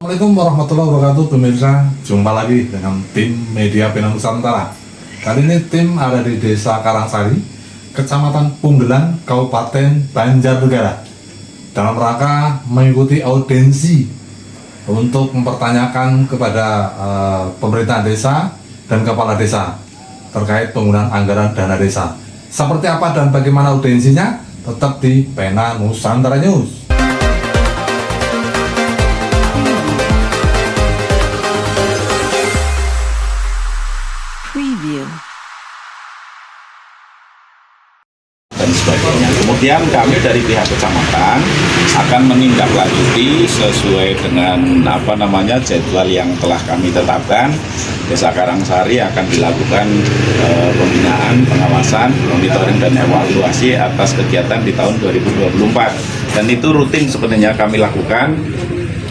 Assalamualaikum warahmatullahi wabarakatuh pemirsa. Jumpa lagi dengan tim Media Pena Nusantara. Kali ini tim ada di Desa Karangsari, Kecamatan Punggelan, Kabupaten Banjarnegara, dalam rangka mengikuti audiensi untuk mempertanyakan kepada pemerintah desa dan kepala desa terkait penggunaan anggaran dana desa. Seperti apa dan bagaimana audiensinya? Tetap di Pena Nusantara News. Dan sebagainya. Kemudian kami dari pihak kecamatan akan menindaklanjuti sesuai dengan jadwal yang telah kami tetapkan. Desa Karangsari akan dilakukan pembinaan, pengawasan, monitoring dan evaluasi atas kegiatan di tahun 2024. Dan itu rutin sebenarnya kami lakukan.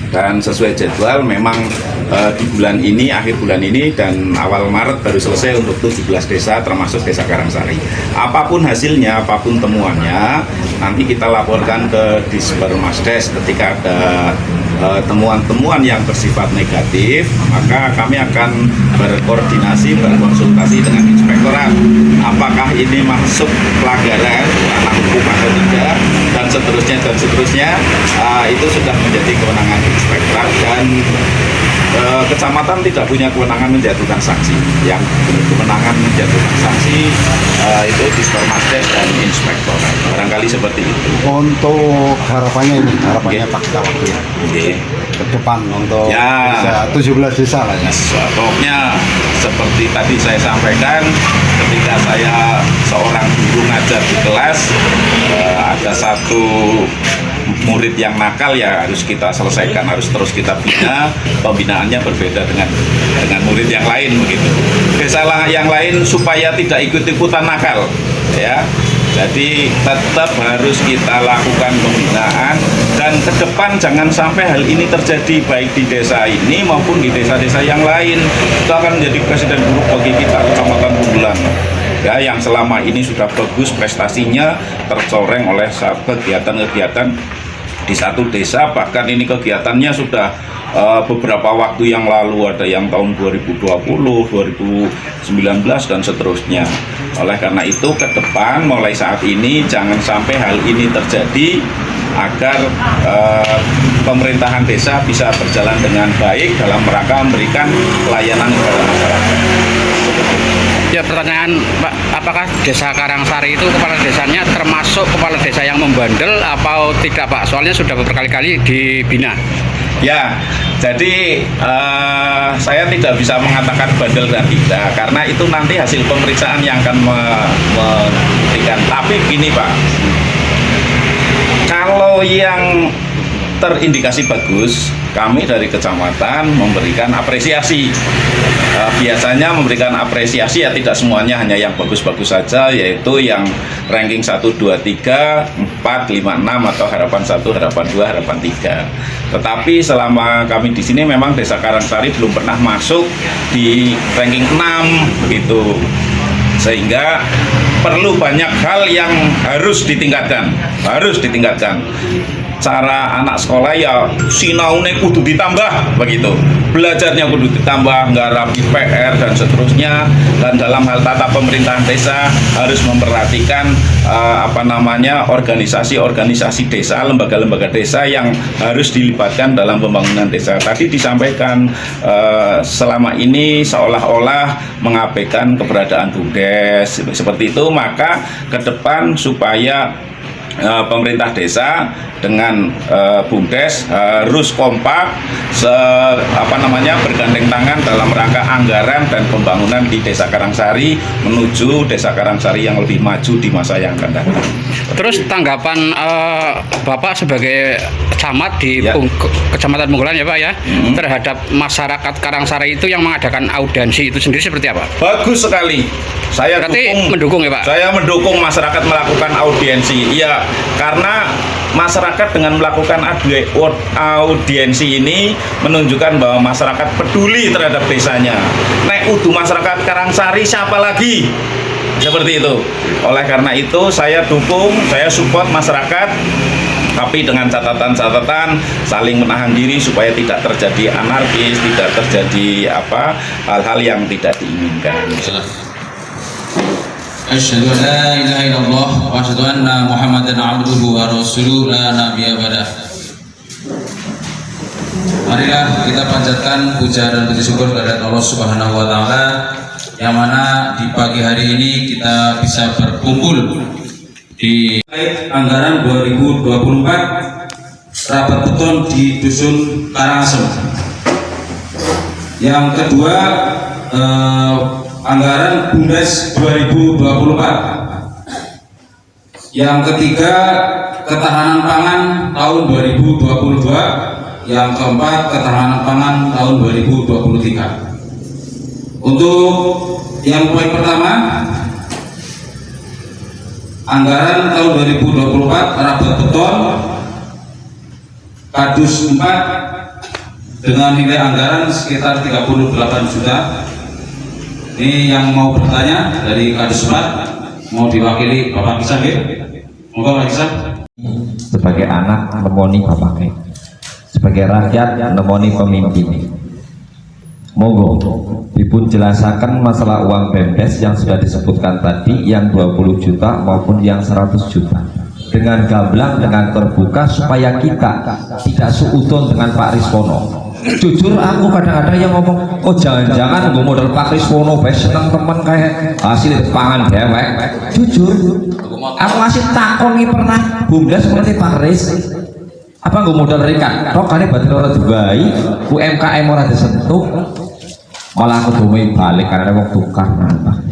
Dan sesuai jadwal memang di bulan ini, akhir bulan ini dan awal Maret baru selesai untuk 17 desa termasuk Desa Karangsari. Apapun hasilnya, apapun temuannya, nanti kita laporkan ke Dispermasdes ketika ada temuan-temuan yang bersifat negatif, maka kami akan berkoordinasi, berkonsultasi dengan inspektorat. Apakah ini masuk pelanggaran ranah hukum atau tidak, dan seterusnya, itu sudah menjadi kewenangan inspektorat dan kecamatan tidak punya kewenangan menjatuhkan sanksi. Yang kewenangan menjatuhkan sanksi itu Dispermasdes dan inspektorat. Barangkali seperti itu. Untuk harapannya Pak Camat ke depan untuk ya, 17 desa lah ya. Pokoknya seperti tadi saya sampaikan, ketika saya seorang guru ngajar di kelas, ada satu murid yang nakal ya harus kita selesaikan, harus terus kita bina. Pembinaannya berbeda dengan murid yang lain begitu. Desa yang lain supaya tidak ikut-ikutan nakal ya. Jadi tetap harus kita lakukan pembinaan dan ke depan jangan sampai hal ini terjadi baik di desa ini maupun di desa-desa yang lain. Itu akan menjadi presiden buruk bagi kita Kecamatan Punggelan. Ya, yang selama ini sudah bagus prestasinya tercoreng oleh kegiatan-kegiatan di satu desa, bahkan ini kegiatannya sudah beberapa waktu yang lalu, ada yang tahun 2020, 2019 dan seterusnya. Oleh karena itu ke depan mulai saat ini jangan sampai hal ini terjadi agar pemerintahan desa bisa berjalan dengan baik dalam rangka memberikan pelayanan kepada masyarakat. Ya, pertanyaan Pak, apakah Desa Karangsari itu kepala desanya termasuk kepala desa yang membandel atau tidak Pak? Soalnya sudah berkali-kali dibina. Ya, jadi saya tidak bisa mengatakan bandel dan tidak, karena itu nanti hasil pemeriksaan yang akan membuktikan. Tapi gini Pak, kalau yang terindikasi bagus, kami dari kecamatan memberikan apresiasi. Biasanya memberikan apresiasi ya tidak semuanya hanya yang bagus-bagus saja, yaitu yang ranking 1, 2, 3, 4, 5, 6 atau harapan 1, harapan 2, harapan 3. Tetapi selama kami di sini memang Desa Karangsari belum pernah masuk di ranking 6 begitu. Sehingga perlu banyak hal yang harus ditingkatkan. Cara anak sekolah ya sinaune kudu ditambah begitu, belajarnya kudu ditambah, nggarap PR dan seterusnya. Dan dalam hal tata pemerintahan desa harus memperhatikan organisasi-organisasi desa, lembaga-lembaga desa yang harus dilibatkan dalam pembangunan desa. Tadi disampaikan selama ini seolah-olah mengabaikan keberadaan BUMDes seperti itu, maka ke depan supaya pemerintah desa dengan BUMDes harus kompak bergandeng tangan dalam rangka anggaran dan pembangunan di Desa Karangsari menuju Desa Karangsari yang lebih maju di masa yang akan datang. Terus tanggapan Bapak sebagai camat di Kecamatan Punggelan ya Pak ya, terhadap masyarakat Karangsari itu yang mengadakan audiensi itu sendiri seperti apa? Bagus sekali. Saya mendukung ya Pak? Saya mendukung masyarakat melakukan audiensi. Iya, karena masyarakat dengan melakukan audiensi ini menunjukkan bahwa masyarakat peduli terhadap desanya. Nek udu masyarakat Karangsari siapa lagi? Seperti itu. Oleh karena itu saya dukung, saya support masyarakat tapi dengan catatan-catatan saling menahan diri supaya tidak terjadi anarkis, tidak terjadi hal-hal yang tidak diinginkan. Asyhadu an la ilaha illallah wa asyhadu anna Muhammadan abduhu wa rasuluhu la nabiyya ba'dah. Marilah kita panjatkan puja dan puji syukur kepada Allah Subhanahu wa taala yang mana di pagi hari ini kita bisa berkumpul di anggaran 2024 rapat beton di Dusun Karangasem. Yang kedua anggaran BUMDes 2024. Yang ketiga ketahanan pangan tahun 2022. Yang keempat ketahanan pangan tahun 2023. Untuk yang poin pertama, anggaran tahun 2024 rapat beton Kadus 4 dengan nilai anggaran sekitar 38 juta. Ini yang mau bertanya dari Kadus 4 mau diwakili Bapak Kisah, monggo Pak Kisah. Sebagai anak nemoni bapaknya, sebagai rakyat nemoni pemimpin. Monggo dipun jelasaken masalah uang BUMDes yang sudah disebutkan tadi, yang 20 juta maupun yang 100 juta, dengan gamblang, dengan terbuka, supaya kita tidak seudon dengan Pak Riswono. Jujur aku kadang-kadang yang ngomong, oh jangan-jangan gue modal Pak Riswono seneng temen kayak hasil pangan dewek. Jujur aku masih takoni pernah BUMDes seperti Pak Ris apa gue modal rikan kok kali batin orang Dubai UMKM orang disentuh, malah aku domai balik karena mau tukar.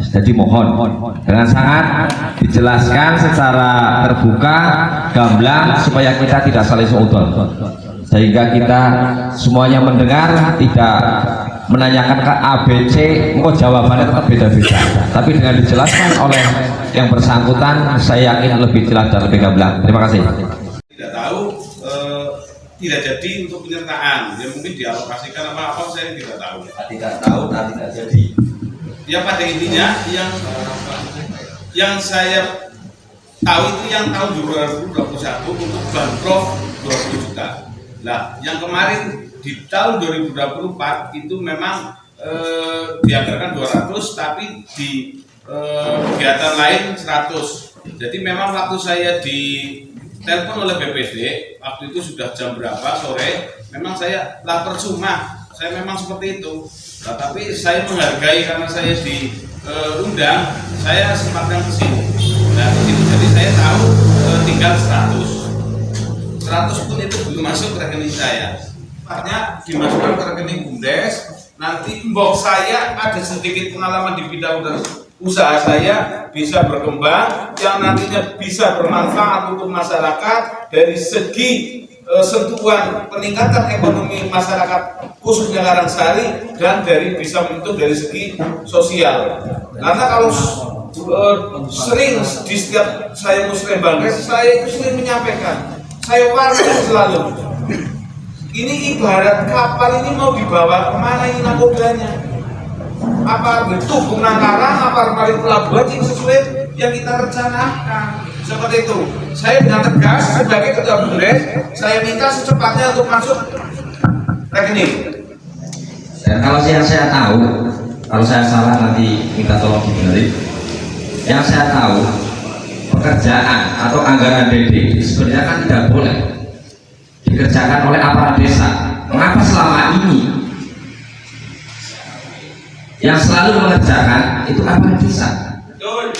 Jadi mohon dengan sangat dijelaskan secara terbuka, gamblang, supaya kita tidak saling seudon, sehingga kita semuanya mendengar, tidak menanyakan ke ABC, kok jawabannya tetap beda-beda, tapi dengan dijelaskan oleh yang bersangkutan, saya yakin lebih jelas dan lebih gamblang. Terima kasih. Tidak tahu, tidak jadi untuk penyertaan, ya mungkin dialokasikan apa saya tidak tahu. Tidak tahu dan tidak jadi. Ya pada intinya yang saya tahu itu yang tahun 2021 untuk banpres 20 juta. Nah, yang kemarin di tahun 2024 itu memang dianggarkan 200, tapi di kegiatan lain 100. Jadi memang waktu saya di telepon oleh BPD waktu itu sudah jam berapa sore, memang saya lapar percuma, saya memang seperti itu. Nah, tapi saya menghargai karena saya diundang, saya sempatkan ke sini. Nah, di situ jadi saya tahu tinggal 100 pun itu belum masuk ke rekening saya. Artinya dimasukkan ke rekening BUMDes. Nanti box saya ada sedikit pengalaman di bidang usaha saya bisa berkembang, yang nantinya bisa bermanfaat untuk masyarakat dari segi sentuhan peningkatan ekonomi masyarakat khususnya Karangsari, dan bisa menyentuh dari segi sosial. Karena kalau sering di setiap saya muslim bangkes, saya itu sering menyampaikan, saya warga selalu, ini ibarat kapal ini mau dibawa kemana ini nakodanya, apa betul penangkaran, apa paling pelabuhan yang sesuai yang kita rencanakan. Seperti itu. Saya dengan tegas sebagai ketua BUMDes, saya minta secepatnya untuk masuk rekening. Dan kalau yang saya tahu, kalau saya salah nanti minta tolong dibenerin. Yang saya tahu, pekerjaan atau anggaran DD sebenarnya kan tidak boleh dikerjakan oleh aparat desa. Mengapa selama ini yang selalu mengerjakan itu aparat desa? Betul.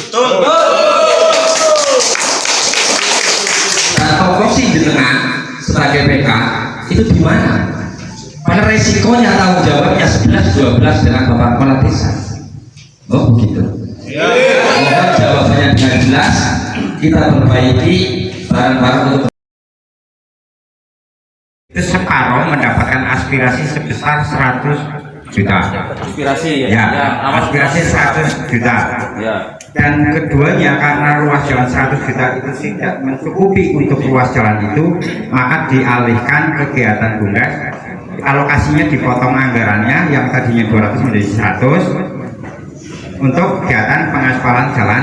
Tokosi jenengan sebagai PK itu di mana? Pada resikonya tanggung jawabnya 11-12 dengan Bapak Kepala Desa. Oh begitu. Mohon jawabannya dengan jelas, kita perbaiki barang-barang untuk itu. Separoh mendapatkan aspirasi sebesar 100 juta. Aspirasi ya? Ya, aspirasi 100 juta. Ya. Dan keduanya karena ruas jalan 100 juta itu tidak mencukupi untuk ruas jalan itu, maka dialihkan kegiatan BUMDes, alokasinya dipotong anggarannya yang tadinya 200 menjadi 100 untuk kegiatan pengaspalan jalan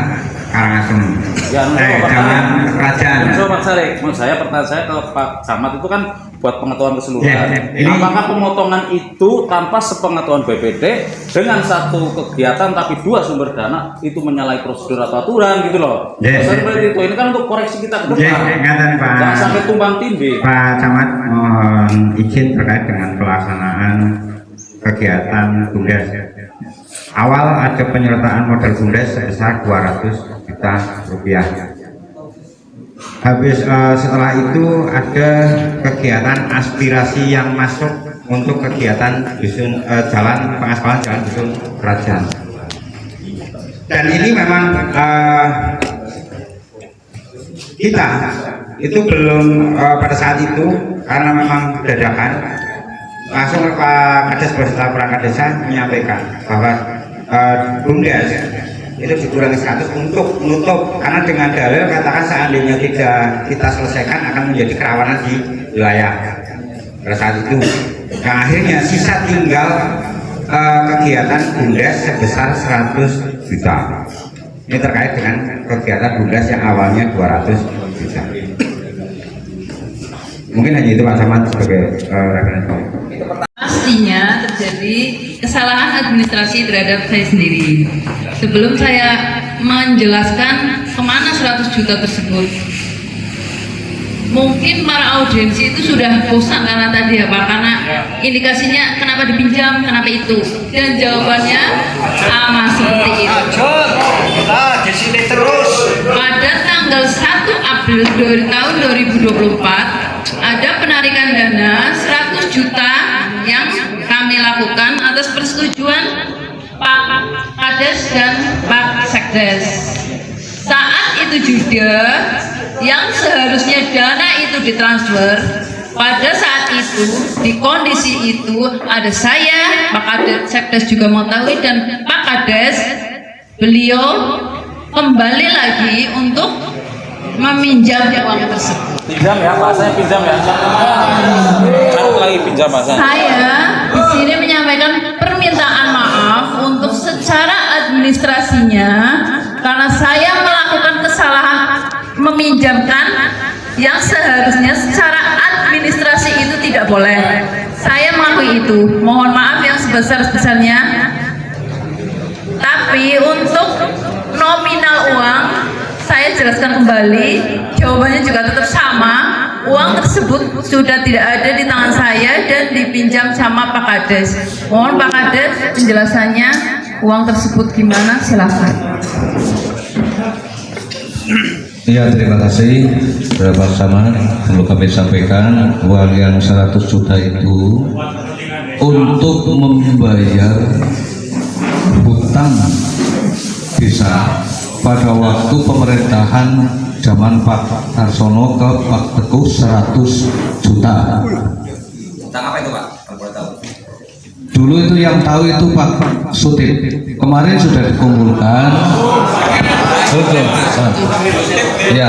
Karangasem. Ya, Zaman kerajaan. Pak Sarek, menurut saya pertanyaan saya ke Pak Camat itu kan buat pengetahuan keseluruhan. Ya, ini- Apakah pemotongan itu tanpa sepengetahuan BPD dengan satu kegiatan tapi dua sumber dana itu menyalahi prosedur atau aturan gitu loh? Ya, Seperti itu. Ini kan untuk koreksi kita ke Ya, depan. ingatan Pak. Jangan sampai tumbang tindih. Pak Camat mohon izin terkait dengan pelaksanaan kegiatan BUMDes. Awal ada penyertaan modal BUMDes sebesar 200 juta rupiah. Habis setelah itu ada kegiatan aspirasi yang masuk untuk kegiatan dusun jalan pengaspalan jalan dusun kerajaan. Dan ini memang kita itu belum pada saat itu karena memang dadakan langsung Pak Kades beserta perangkat desa menyampaikan bahwa BUMDes itu dikurangi 100 untuk menutup, karena dengan dalil katakan seandainya tidak kita selesaikan akan menjadi kerawanan di wilayah pada saat itu. Nah, akhirnya sisa tinggal kegiatan BUMDes sebesar 100 juta. Ini terkait dengan kegiatan BUMDes yang awalnya 200 juta. Mungkin hanya itu Pak Camat sebagai referensi. Pastinya terjadi kesalahan administrasi terhadap saya sendiri. Sebelum saya menjelaskan kemana 100 juta tersebut, mungkin para audiensi itu sudah bosan karena tadi apa? Karena indikasinya kenapa dipinjam, kenapa itu, dan jawabannya sama seperti itu. Pada tanggal 1 April tahun 2024 ada penarikan dana 100 juta yang kami lakukan atas persetujuan Pak Kades dan Pak Sekdes. Saat itu juga yang seharusnya dana itu ditransfer, pada saat itu di kondisi itu ada saya, Pak Kades, Sekdes juga mengetahui, dan Pak Kades, beliau kembali lagi untuk meminjam uang tersebut. Pinjam ya, bahasanya pinjam ya. Kan lagi pinjam bahasa. Saya di sini menyampaikan permintaan maaf untuk secara administrasinya karena saya melakukan kesalahan meminjamkan yang seharusnya secara administrasi itu tidak boleh. Saya mengakui itu. Mohon maaf yang sebesar-besarnya. Tapi untuk nominal uang saya jelaskan kembali, jawabannya juga tetap sama. Uang tersebut sudah tidak ada di tangan saya dan dipinjam sama Pak Kades. Mohon Pak Kades penjelasannya, uang tersebut gimana, silakan. Ya, terima kasih Bapak Camat. Perlu kami sampaikan uang yang 100 juta itu untuk membayar hutang desa pada waktu pemerintahan zaman Pak Karsono ke Pak Teguh 100 juta. Tentang apa itu Pak? Kalau boleh tahu. Dulu itu yang tahu itu Pak Sutip. Kemarin sudah dikumpulkan. Betul. Ya.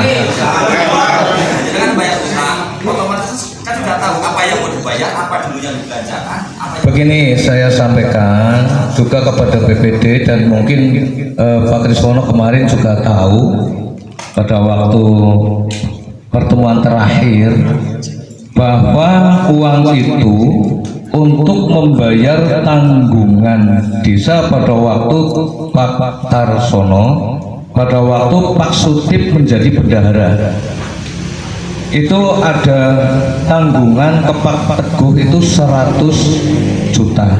Dengan bayar utang, otomatis kan sudah tahu apa yang mau dibayar, apa dulu yang dibelanjakan. Begini saya sampaikan juga kepada BPD dan mungkin Pak Kriswono kemarin juga tahu pada waktu pertemuan terakhir bahwa uang itu untuk membayar tanggungan desa pada waktu Pak Tarsono, pada waktu Pak Sutip menjadi bendahara. Itu ada tanggungan ke Pak Teguh itu 100 juta.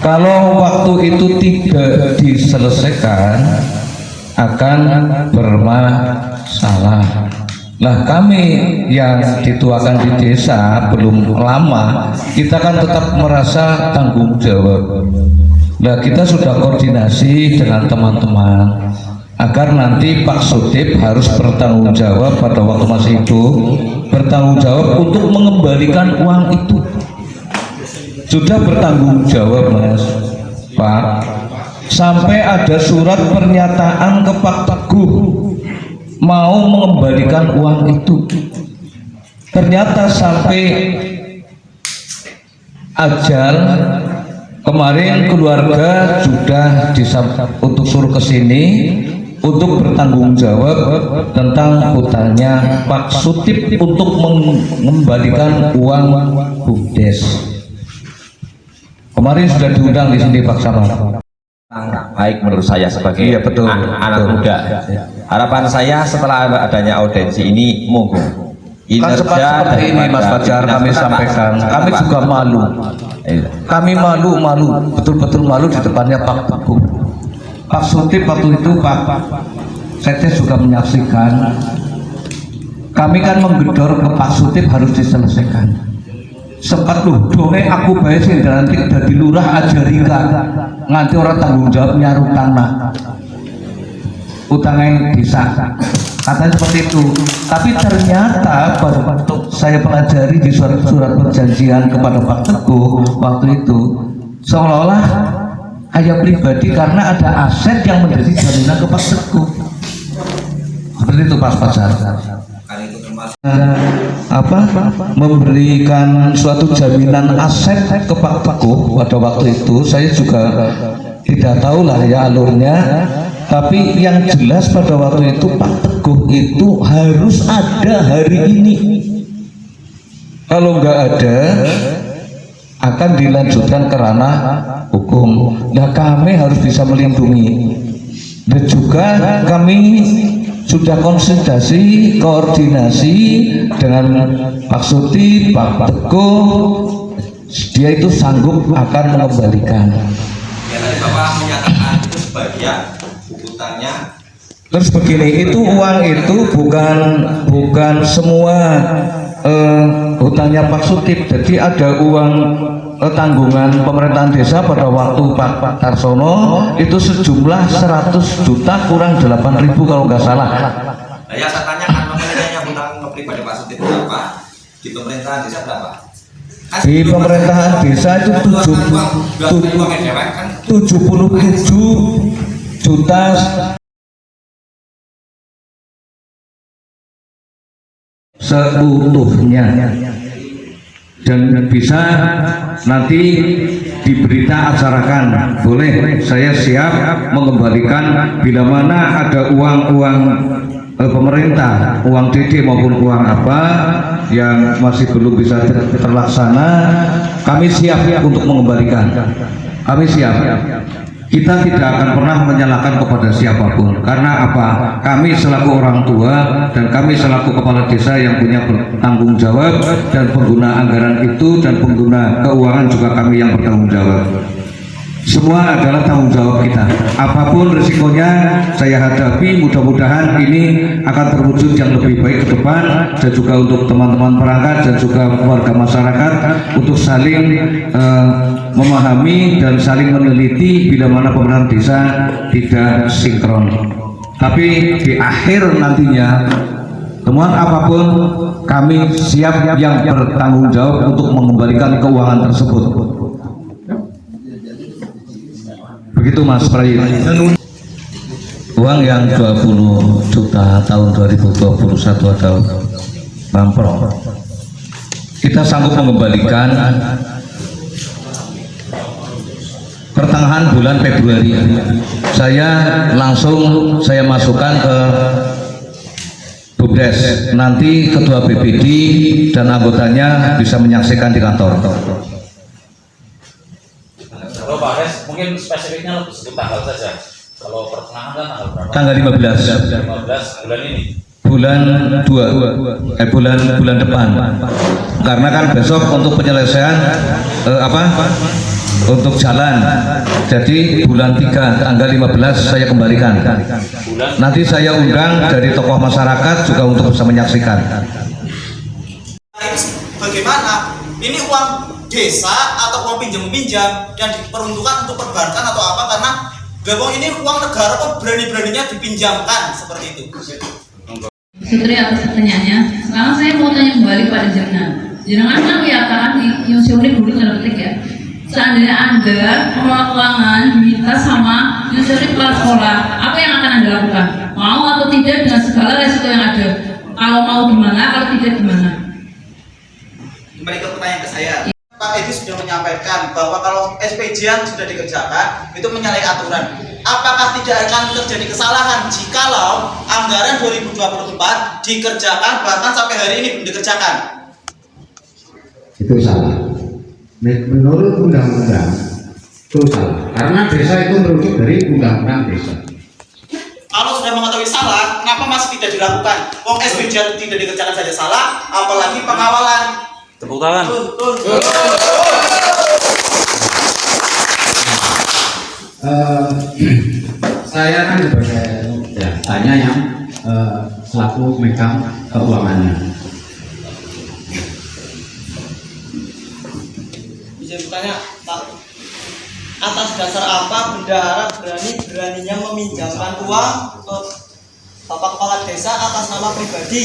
Kalau waktu itu tidak diselesaikan akan bermasalah. Nah, kami yang dituakan di desa belum lama, kita kan tetap merasa tanggung jawab. Nah, kita sudah koordinasi dengan teman-teman agar nanti Pak Sutip harus bertanggung jawab pada waktu masih hidup, bertanggung jawab untuk mengembalikan uang itu. Sudah bertanggung jawab Mas Pak, sampai ada surat pernyataan ke Pak Teguh mau mengembalikan uang itu. Ternyata sampai ajal kemarin keluarga sudah untuk suruh ke sini untuk bertanggung jawab tentang hutangnya Pak Sutip untuk mengembalikan uang BUMDes. Kemarin sudah diundang di sini Pak Samad. Baik menurut saya sebagai Iya, betul, anak betul. muda. Harapan saya setelah adanya audensi ini, monggo Kan seperti ini Mas Fajar kami sampaikan, kami juga malu. Kami malu betul-betul malu di depannya Pak Teguh. Pak Sutip waktu itu Pak Setes juga menyaksikan. Kami kan menggedor ke Pak Sutip harus diselesaikan. Sempat loh, dongeng aku bae sing dilantik dadi lurah Ajarika. Nganti orang tanggung jawab nyaru tanah. Utangnya desa. Katanya seperti itu. Tapi ternyata pada waktu saya pelajari di surat perjanjian kepada Pak Teguh waktu itu, seolah-olah ayah pribadi karena ada aset yang menjadi jaminan ke Pak Teguh. Seperti itu Pak Fajar. Memberikan suatu jaminan aset ke Pak Teguh pada waktu itu saya juga tidak tahu lah ya alurnya, tapi yang jelas pada waktu itu Pak Teguh itu harus ada hari ini. Kalau nggak ada akan dilanjutkan ke ranah hukum. Nah kami harus bisa melindungi. Dan juga kami sudah konsultasi, koordinasi dengan Pak Sutip, Pak Teguh, dia itu sanggup akan mengembalikan. Ya tadi Bapak menyatakan itu sebagian hutangnya. Terus begini, itu uang itu bukan semua hutangnya Pak Sutip. Jadi ada uang tanggungan pemerintahan desa pada waktu Pak Tarsono itu sejumlah 100 juta kurang 8.000 kalau nggak salah. Nah, yang saya tanyakan mengenai hutang pribadi Pak Sutip berapa? Di pemerintahan desa berapa? Di pemerintahan desa itu 77 juta seutuhnya, dan bisa nanti diberita acarakan. Boleh, saya siap mengembalikan bila mana ada uang-uang pemerintah, uang DD maupun uang apa yang masih belum bisa terlaksana, kami siap untuk mengembalikan. Kami siap. Kita tidak akan pernah menyalahkan kepada siapapun. Karena apa? Kami selaku orang tua dan kami selaku kepala desa yang punya tanggung jawab, dan pengguna anggaran itu dan pengguna keuangan juga kami yang bertanggung jawab. Semua adalah tanggung jawab kita. Apapun risikonya saya hadapi, mudah-mudahan ini akan terwujud yang lebih baik ke depan, dan juga untuk teman-teman perangkat dan juga warga masyarakat untuk saling memahami dan saling meneliti bila mana pemerintahan desa tidak sinkron. Tapi di akhir nantinya temuan apapun kami siap yang bertanggung jawab untuk mengembalikan keuangan tersebut. Begitu Mas Prai. Uang yang 20 juta tahun 2021 ada Pemprov. Kita sanggup mengembalikan pertengahan bulan Februari. Saya masukkan ke BUMDes. Nanti ketua BPD dan anggotanya bisa menyaksikan di kantor. Kalau Pak Res, mungkin spesifiknya lebih sebut tanggal saja. Kalau pertengahan kan tanggal berapa? Tanggal 15. 15 bulan ini. Bulan depan. Karena kan besok untuk penyelesaian untuk jalan. Jadi bulan 3 tanggal 15 saya kembalikan. Nanti saya undang dari tokoh masyarakat juga untuk bisa menyaksikan. Ini bagaimana? Ini uang desa atau uang pinjam-pinjam dan diperuntukkan untuk perbankan atau apa? Karena gabung ini uang negara kok berani-beraninya dipinjamkan seperti itu. Putri atas pertanyaannya. Sekarang saya mau tanya kembali pada jenengan. Jenengan kan menyatakan di Yusioni dulu tanda petik ya. Seandainya Anda pengelola keuangan diminta sama Yusioni kepala sekolah, apa yang akan Anda lakukan? Mau atau tidak dengan segala resiko yang ada? Kalau mau gimana, kalau tidak gimana? Kembali ke pertanyaan ke saya. Pak Edi sudah menyampaikan bahwa kalau SPJ-an sudah dikerjakan itu menyalahi aturan. apakah tidak akan terjadi kesalahan jikalau anggaran 2024 dikerjakan bahkan sampai hari ini belum dikerjakan? Itu salah. Menurut undang-undang itu salah. Karena desa itu merujuk dari undang-undang desa. Kalau sudah mengetahui salah, kenapa masih tidak dilakukan? Wong SBJ tidak dikerjakan saja salah, apalagi pengawalan. Tepuk tangan. Saya kan sebagai ya, tanya yang selaku megang keuangannya. Bisa bertanya, Pak, atas dasar apa bendahara beraninya meminjamkan uang ke Bapak Kepala Desa atas nama pribadi?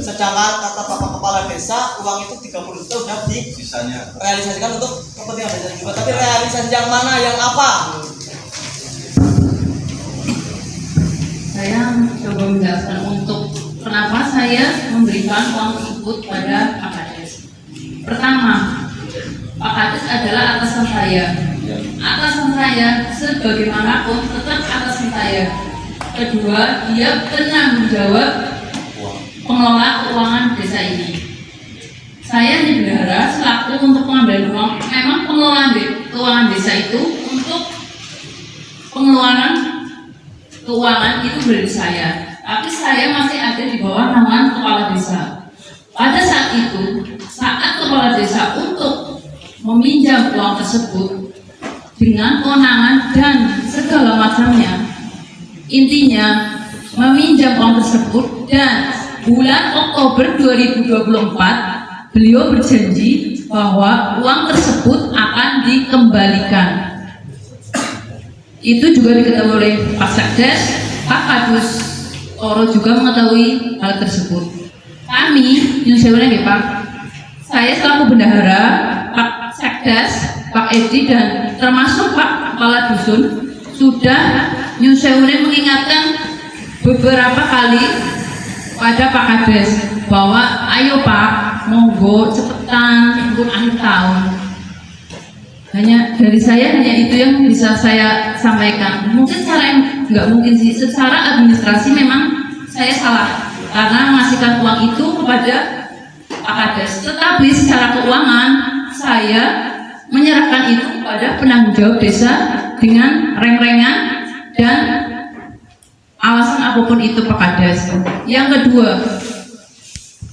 Sedangkan kata Bapak Kepala Desa uang itu 30 juta sudah direalisasikan untuk kepentingan desa juga, tapi realisasi yang mana, yang apa? Saya coba menjelaskan untuk kenapa saya memberikan uang tersebut pada Pak Kades. Pertama, Pak Kades adalah atasan saya. Atasan saya sebagaimanapun tetap atasan saya. Kedua, dia penanggung jawab pengelola keuangan desa ini. Saya di bendahara selaku untuk pengambilan uang. Memang pengelolaan keuangan desa itu untuk pengeluaran keuangan itu dari saya, tapi saya masih ada di bawah naungan kepala desa. Pada saat itu, saat kepala desa untuk meminjam uang tersebut dengan kewenangan dan segala macamnya, intinya meminjam uang tersebut, dan bulan Oktober 2024 beliau berjanji bahwa uang tersebut akan dikembalikan. Itu juga diketahui oleh Pak Sekdes, Pak Kadus Toro juga mengetahui hal tersebut. Kami, Yusewene Pak, saya selaku bendahara, Pak Sekdes, Pak Edi, dan termasuk Pak Kepala Dusun sudah Yusewene mengingatkan beberapa kali pada Pak Kades bahwa ayo Pak, monggo cepetan untuk akhir tahun. Hanya dari saya hanya itu yang bisa saya sampaikan. Mungkin secara nggak mungkin sih, secara administrasi memang saya salah karena mengasihkan uang itu kepada Pak Kades. Tetapi secara keuangan saya menyerahkan itu kepada penanggung jawab desa dengan reng-rengan dan alasan apapun itu Pak Kades. Yang kedua,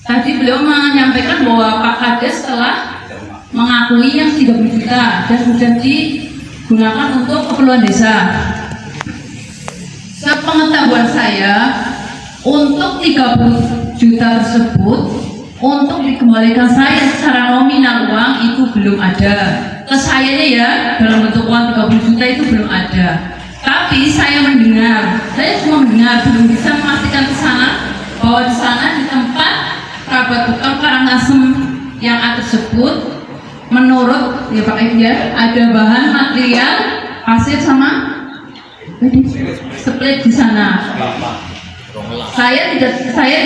tadi beliau menyampaikan bahwa Pak Kades telah mengakui yang 30 juta dan sudah digunakan untuk keperluan desa. Sepengetahuan saya, untuk 30 juta tersebut untuk dikembalikan saya secara nominal uang itu belum ada. Ke sayanya ya, dalam bentuk uang 30 juta itu belum ada. Tapi saya cuma mendengar, belum bisa memastikan ke sana bahwa di sana di tempat kerabat bekal Karangasem yang A tersebut, menurut ya Pak Edi ya, ada bahan material pasir sama split di sana. Saya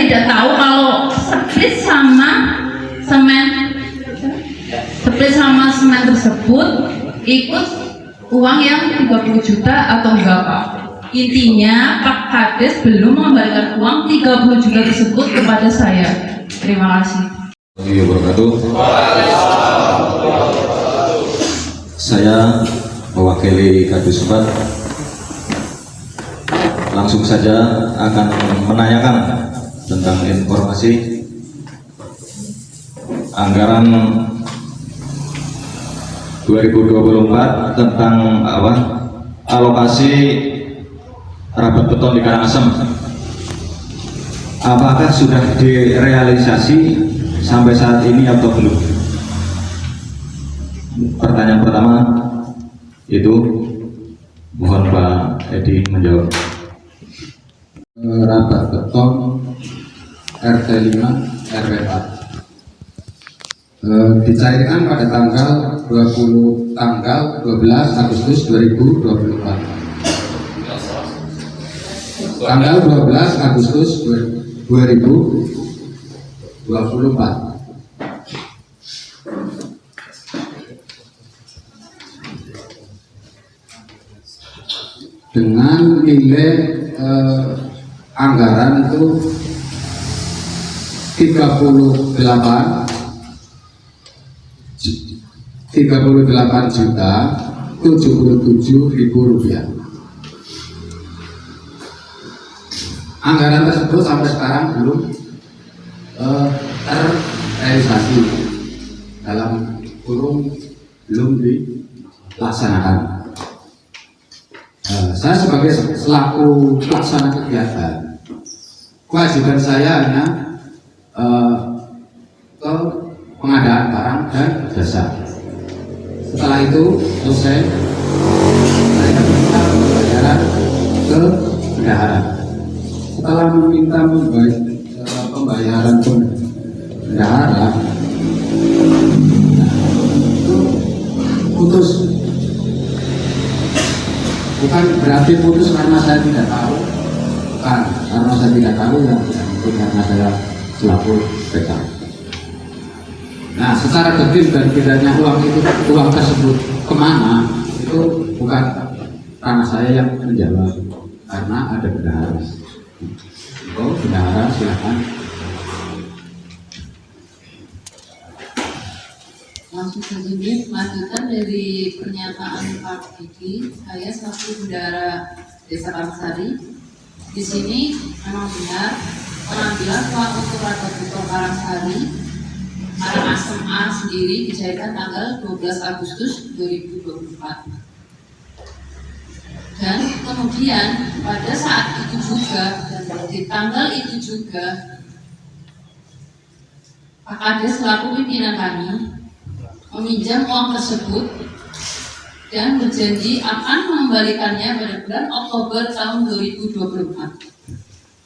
tidak tahu kalau split sama semen tersebut ikut uang yang 30 juta atau enggak Pak. Intinya Pak Kades belum mengembalikan uang 30 juta tersebut kepada saya. Terima kasih. Saya mewakili Kadus 4 langsung saja akan menanyakan tentang informasi anggaran 2024 tentang alokasi rabat beton di Karangasem. Apakah sudah direalisasi sampai saat ini atau belum? Pertanyaan pertama itu mohon Pak Edi menjawab. Rabat beton RT 5 RW 4 dicairkan pada tanggal 12 Agustus 2024. Tanggal 12 Agustus 2024. dengan nilai anggaran itu 38.077.000 rupiah. Anggaran tersebut sampai sekarang belum terrealisasi, dalam kurung belum dilaksanakan. Saya sebagai selaku pelaksana kegiatan, kewajiban saya hanya ke pengadaan barang dan jasa. Setelah itu selesai, saya meminta pembayaran ke bendahara. Setelah meminta pembayaran ke bendahara, itu putus. Bukan berarti putus karena saya tidak tahu, bukan karena saya tidak tahu, ya itu karena saya selaku PK. Nah, secara detail dan bedanya uang tersebut kemana itu bukan karena saya yang menjawab, karena ada bendahara. Oh, bendahara silakan. Langsung saja, lanjutan dari pernyataan Pak Diki, saya selaku bendahara Desa Karangsari. Di sini memang benar pengambilan uang untuk rapat Bukor Karangsari Karangasem A sendiri dicairkan tanggal 12 Agustus 2024. Dan kemudian pada saat itu juga dan di tanggal itu juga Pak Kades selaku pimpinan kami meminjam uang tersebut dan berjanji akan mengembalikannya pada bulan Oktober tahun 2024.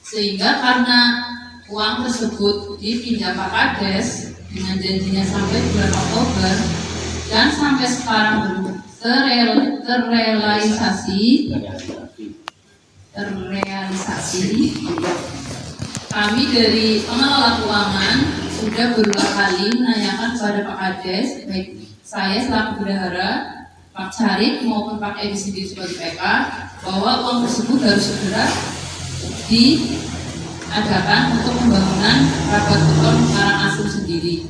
Sehingga karena uang tersebut dipinjam Pak Kades dengan janjinya sampai bulan Oktober dan sampai sekarang belum terrealisasi, kami dari pengelola keuangan sudah berulang kali menanyakan kepada Pak Kades, baik saya selaku bendahara, Pak Carik maupun Pak Edi sendiri sebagai PK, bahwa uang tersebut harus segera diadakan untuk pembangunan rapat Bukor Karangasem sendiri.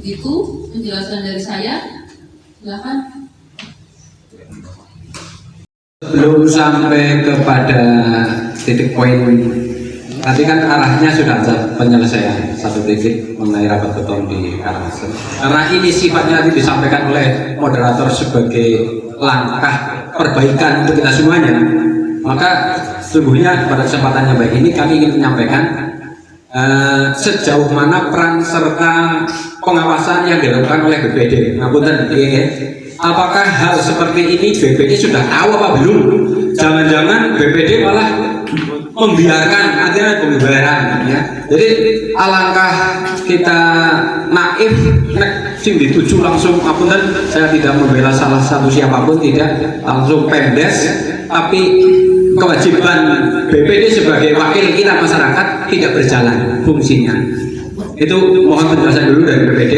Begitu penjelasan dari saya. Silakan. Belum sampai kepada titik poin. Tadi kan arahnya sudah ada penyelesaian satu titik mengenai rapat beton di Karangasem. Karena ini sifatnya nanti disampaikan oleh moderator sebagai langkah perbaikan untuk kita semuanya, maka sesungguhnya pada kesempatan yang baik ini kami ingin menyampaikan sejauh mana peran serta pengawasan yang dilakukan oleh BPD. Apakah hal seperti ini BPD sudah tahu apa belum? Jangan-jangan BPD malah membiarkan, artinya pembiaran, ya. Jadi alangkah kita naif sing dituju langsung apunten, saya tidak membela salah satu siapapun, tidak langsung Pemdes, tapi kewajiban BPD sebagai wakil kita masyarakat tidak berjalan fungsinya. Itu mohon penjelasan dulu dari BPD,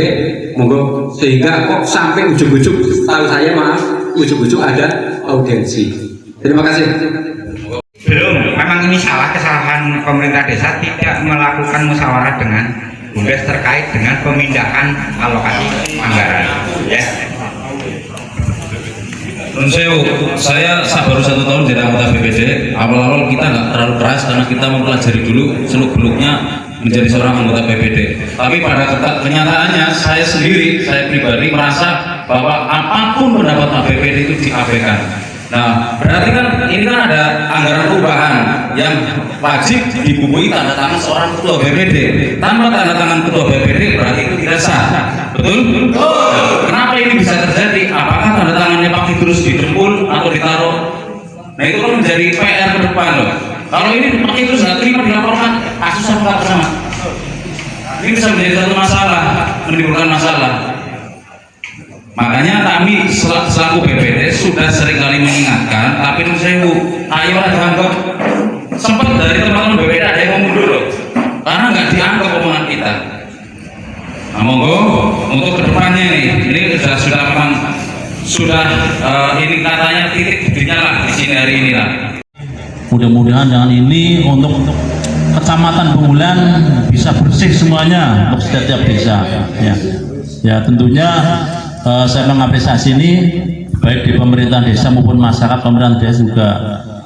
monggo, sehingga kok sampai ujung-ujung, tahu saya maaf, ujung-ujung ada audiensi. Terima kasih. Belum, memang ini kesalahan pemerintah desa tidak melakukan musyawarah dengan BUMDes terkait dengan pemindahan alokasi anggaran. Ya. Saya baru 1 tahun jadi anggota BPD. Awal-awal kita nggak terlalu keras karena kita mempelajari dulu seluk-beluknya menjadi seorang anggota BPD. Tapi pada kenyataannya saya pribadi merasa bahwa apapun pendapat BPD itu diabaikan. Nah, berarti kan ini kan ada anggaran perubahan yang wajib dibukui tanda tangan seorang ketua BPD. Tanpa tanda tangan ketua BPD berarti itu tidak sah. Betul? Kenapa ini bisa terjadi? Apakah tanda tangannya Pak Idrus didempul atau ditaruh? Nah, itu kan menjadi PR ke depan loh. Kalau ini Pak Idrus nggak terima dilaporkan, kasus apa bersama? Ini bisa menjadi satu masalah, menimbulkan masalah. Makanya kami selaku BPD sudah seringkali mengingatkan, tapi ayolah dianggap. Sempat dari teman-teman BPD ada yang mau mundur loh, karena nggak dianggap omongan kita. Nah, monggo untuk kedepannya ini sudah memang sudah ini katanya titik titiknya lah di sini hari ini lah. Mudah-mudahan dengan ini untuk Kecamatan Punggelan bisa bersih semuanya untuk setiap desa. Ya tentunya saya mengapresiasi ini baik di pemerintahan desa maupun masyarakat. Pemerintahan desa juga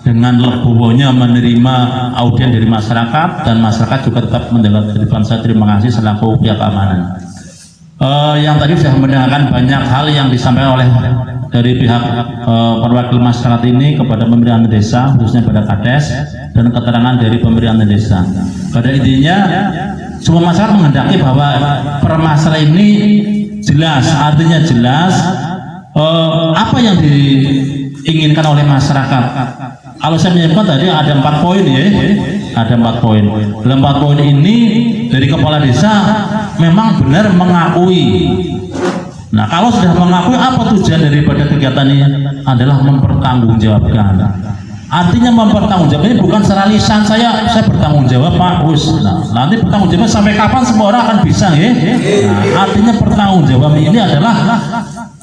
dengan legowonya menerima audien dari masyarakat, dan masyarakat juga tetap mendengarkan. Saya terima kasih selaku pihak keamanan. Yang tadi sudah mendengarkan banyak hal yang disampaikan oleh dari pihak perwakilan masyarakat ini kepada pemerintahan desa, khususnya pada Kades, dan keterangan dari pemerintahan desa. Pada intinya semua masyarakat menghendaki bahwa permasalahan ini jelas, artinya jelas apa yang diinginkan oleh masyarakat. Kalau saya menyebut tadi ada 4 poin ya, ada 4 poin. Dalam 4 poin ini dari kepala desa memang benar mengakui. Nah, kalau sudah mengakui, apa tujuan daripada kegiatan ini? Adalah mempertanggungjawabkan. Artinya mempertanggungjawabkan ini bukan secara lisan saya bertanggung jawab Pak Us. Nah, nanti bertanggung jawab sampai kapan semua orang akan bisa ya? Nah, artinya pertanggungjawab ini adalah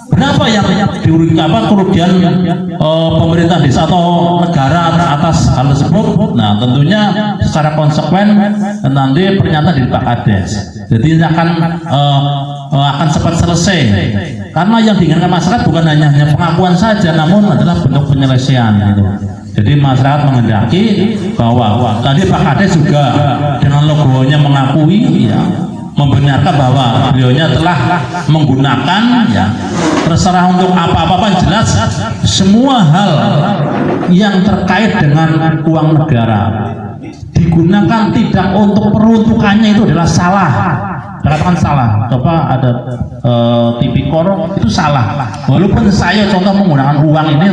berapa yang dirugikan, apa kerugian pemerintah desa atau negara atas hal tersebut. Nah, tentunya secara konsekuen nanti pernyataan dari Pak Kades. Jadi ini akan cepat selesai, karena yang diinginkan masyarakat bukan hanya pengakuan saja, namun adalah bentuk penyelesaian gitu. Jadi masyarakat menghendaki bahwa tadi Pak Kades juga dengan logonya mengakui ya, membenarkan bahwa beliaunya telah menggunakan ya, terserah untuk apa-apa jelas semua hal yang terkait dengan uang negara digunakan tidak untuk peruntukannya itu adalah salah. Katakan salah, coba ada tipikor itu salah. Walaupun saya contoh menggunakan uang ini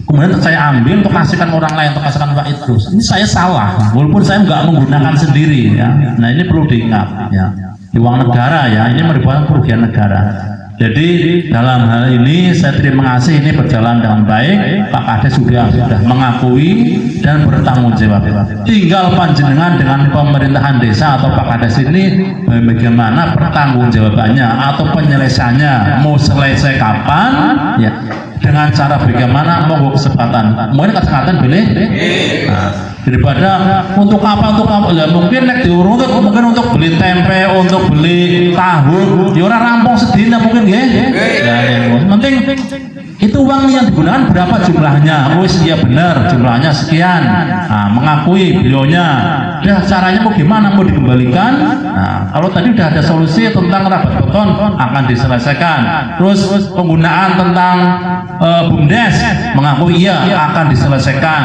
kemudian saya ambil untuk kasihkan orang lain, untuk kasihkan Pak Idrus, ini saya salah walaupun saya nggak menggunakan sendiri ya. Nah, ini perlu diingat ya, di uang negara ya, ini merupakan kerugian negara. Jadi dalam hal ini saya terima kasih, ini berjalan dengan baik. Pak Kades sudah mengakui dan bertanggung jawab. Tinggal panjenengan dengan pemerintahan desa atau Pak Kades ini bagaimana pertanggungjawabannya atau penyelesaiannya, mau selesai kapan ya, dengan cara bagaimana, monggo kesempatan. Mungkin kesempatan boleh. Nah, daripada untuk apa ya, mungkin mungkin untuk beli tempe, untuk beli tahu, ya orang rampung sedina mungkin ya. Penting itu uang yang digunakan berapa jumlahnya. Wis ya benar jumlahnya sekian. Nah, mengakui beliaunya. Dah caranya mau gimana, mau dikembalikan. Nah, kalau tadi udah ada solusi tentang rabat beton akan diselesaikan. Terus penggunaan tentang BUMDes mengakui iya akan diselesaikan.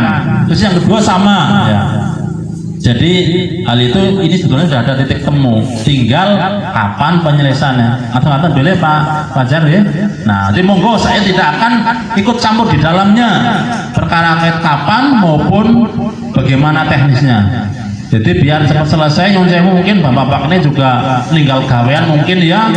Terus yang kedua sama ya. Jadi hal itu ini sebetulnya sudah ada titik temu, tinggal kapan penyelesaiannya. Atau boleh Pak Fajar ya. Nah, jadi monggo saya tidak akan ikut campur di dalamnya perkara kapan maupun bagaimana teknisnya. Jadi biar cepat selesai, yang saya mungkin bapak-bapak ini juga meninggal gawean mungkin ya.